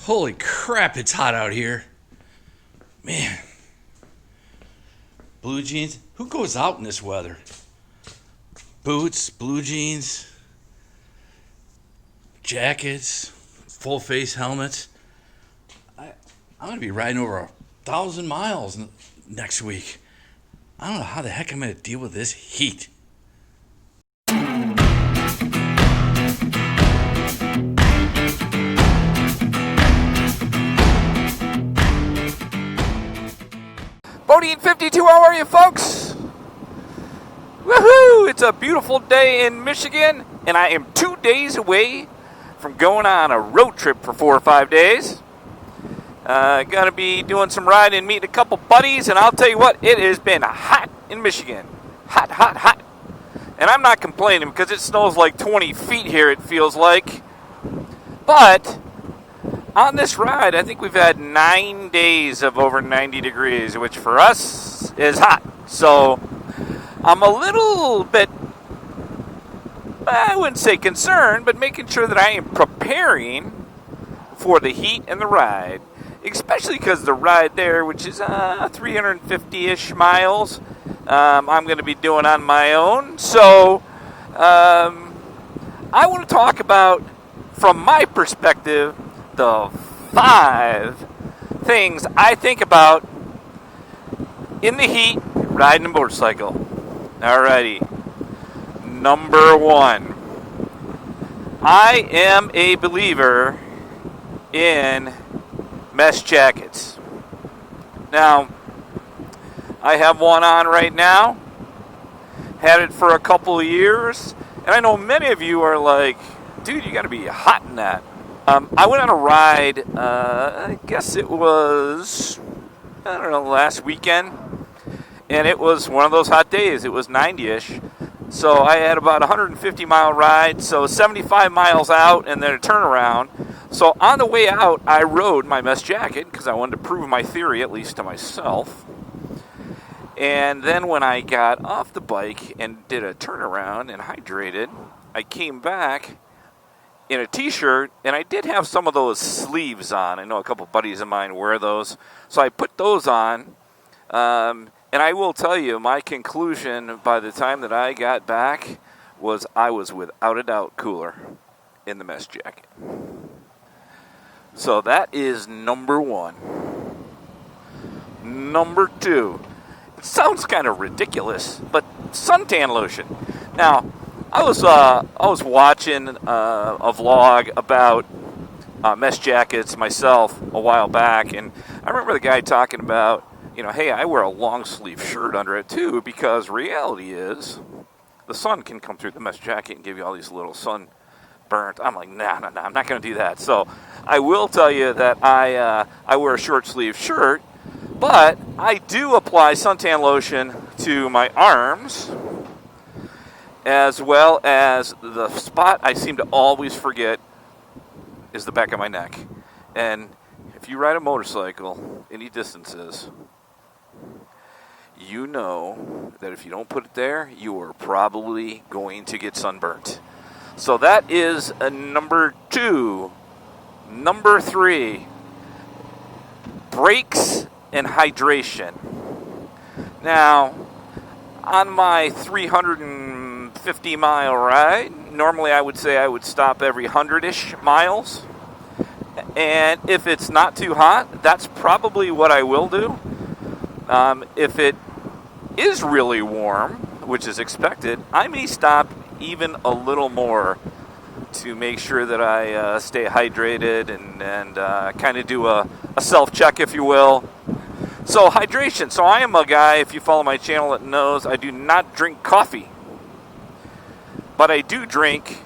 Holy crap, it's hot out here. Man. Blue jeans? Who goes out in this weather? Boots, blue jeans, jackets, full face helmets. I'm going to be riding over 1,000 miles next week. I don't know how the heck I'm going to deal with this heat. Bodine 52, how are you folks? Woohoo! It's a beautiful day in Michigan, and I am 2 days away from going on a road trip for 4 or 5 days. Gonna be doing some riding, meeting a couple buddies, and I'll tell you what, it has been hot in Michigan. Hot, hot, hot. And I'm not complaining because it snows like 20 feet here, it feels like. But on this ride, I think we've had 9 days of over 90 degrees, which for us is hot. So I'm a little bit, I wouldn't say concerned, but making sure that I am preparing for the heat and the ride. Especially because the ride there, which is 350-ish miles, I'm going to be doing on my own. So I want to talk about, from my perspective, the 5 things I think about in the heat riding a motorcycle. Alrighty. Number 1. I am a believer in mesh jackets. Now, I have one on right now. Had it for a couple of years. And I know many of you are like, dude, you got to be hot in that. I went on a ride, I guess it was, last weekend. And it was one of those hot days. It was 90-ish. So I had about a 150-mile ride, so 75 miles out and then a turnaround. So on the way out, I rode my mesh jacket because I wanted to prove my theory, at least to myself. And then when I got off the bike and did a turnaround and hydrated, I came back in a t-shirt, and I did have some of those sleeves on. I know a couple buddies of mine wear those. So I put those on, and I will tell you, my conclusion by the time that I got back was I was without a doubt cooler in the mesh jacket. So that is number 1. Number 2. It sounds kind of ridiculous, but suntan lotion. Now, I was watching a vlog about mesh jackets myself a while back, and I remember the guy talking about, hey, I wear a long sleeve shirt under it too, because reality is the sun can come through the mesh jacket and give you all these little sun burnt. I'm like, no, I'm not going to do that. So I will tell you that I wear a short sleeve shirt, but I do apply suntan lotion to my arms, as well as the spot I seem to always forget is the back of my neck. And if you ride a motorcycle any distances, you know that if you don't put it there, you are probably going to get sunburnt. So that is number 2. Number 3, brakes and hydration. Now, on my 350-mile ride, normally I would say I would stop every 100-ish miles. And if it's not too hot, that's probably what I will do. If it is really warm, which is expected, I may stop even a little more to make sure that I stay hydrated and kind of do a self-check, if you will. So hydration. So I am a guy, if you follow my channel, that knows I do not drink coffee. But I do drink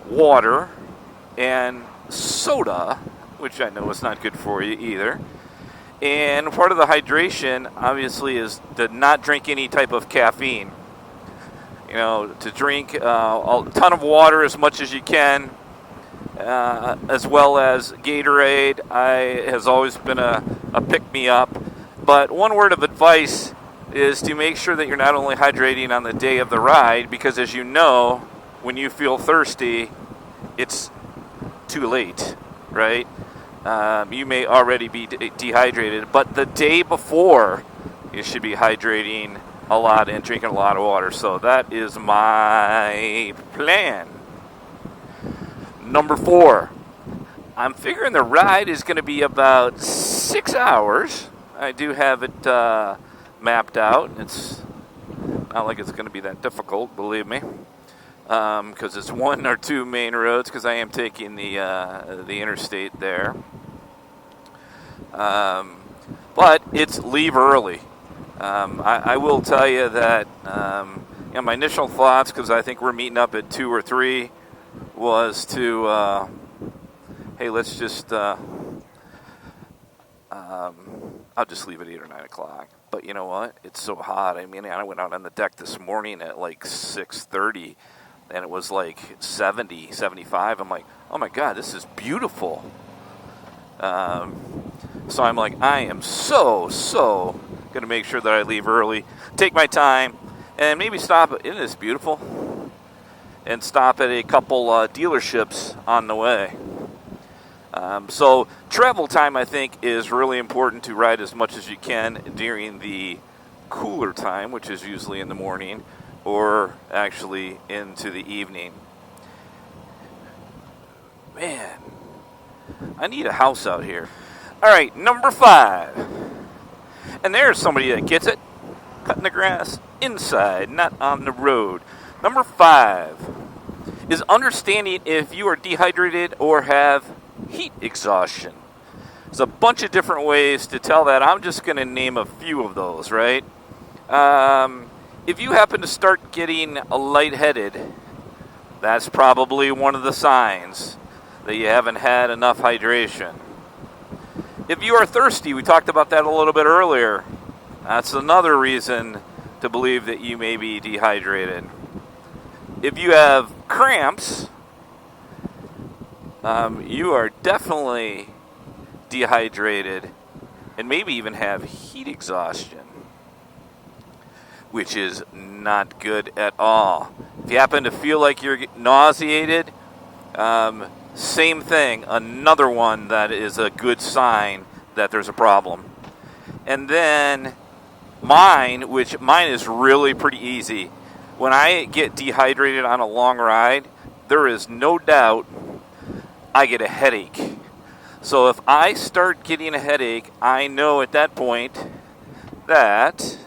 water and soda, which I know is not good for you either. And part of the hydration, obviously, is to not drink any type of caffeine. To drink a ton of water as much as you can, as well as Gatorade. Has always been a pick-me-up. But one word of advice is to make sure that you're not only hydrating on the day of the ride, because as you know, when you feel thirsty, it's too late, right? you may already be dehydrated, but the day before, you should be hydrating a lot and drinking a lot of water. So that is my plan. Number 4, I'm figuring the ride is going to be about 6 hours. I do have it mapped out. It's not like it's going to be that difficult, believe me, because it's 1 or 2 main roads, because I am taking the interstate there. But it's leave early. I will tell you that my initial thoughts, because I think we're meeting up at 2 or 3, was to, hey, let's just, I'll just leave at 8 or 9 o'clock. But you know what? It's so hot. I mean, I went out on the deck this morning at like 6:30, and it was like 70, 75. I'm like, oh my God, this is beautiful. So I'm like, I am so going to make sure that I leave early, take my time, and maybe stop. Isn't this beautiful? And stop at a couple dealerships on the way. So travel time, I think, is really important to ride as much as you can during the cooler time, which is usually in the morning or actually into the evening. Man, I need a house out here. All right, number 5. And there's somebody that gets it. Cutting the grass inside, not on the road. Number 5 is understanding if you are dehydrated or have heat exhaustion. There's a bunch of different ways to tell that. I'm just going to name a few of those, right? If you happen to start getting lightheaded, that's probably one of the signs that you haven't had enough hydration. If you are thirsty, we talked about that a little bit earlier, that's another reason to believe that you may be dehydrated. If you have cramps, you are definitely dehydrated and maybe even have heat exhaustion, which is not good at all. If you happen to feel like you're nauseated, same thing, another one that is a good sign that there's a problem. And then mine is really pretty easy. When I get dehydrated on a long ride, there is no doubt I get a headache. So if I start getting a headache, I know at that point that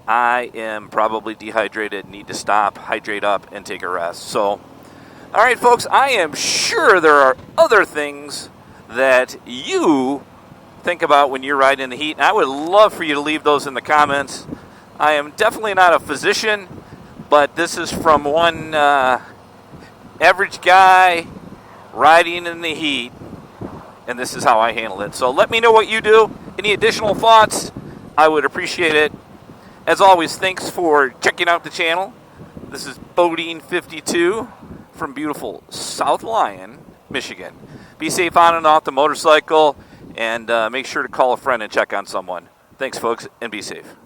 I am probably dehydrated, need to stop, hydrate up, and take a rest. So, all right, folks, I am sure there are other things that you think about when you're riding in the heat, and I would love for you to leave those in the comments. I am definitely not a physician, but this is from one average guy riding in the heat, and this is how I handle it. So let me know what you do. Any additional thoughts? I would appreciate it. As always, thanks for checking out the channel. This is Boating 52 from beautiful South Lyon, Michigan. Be safe on and off the motorcycle, and make sure to call a friend and check on someone. Thanks, folks, and be safe.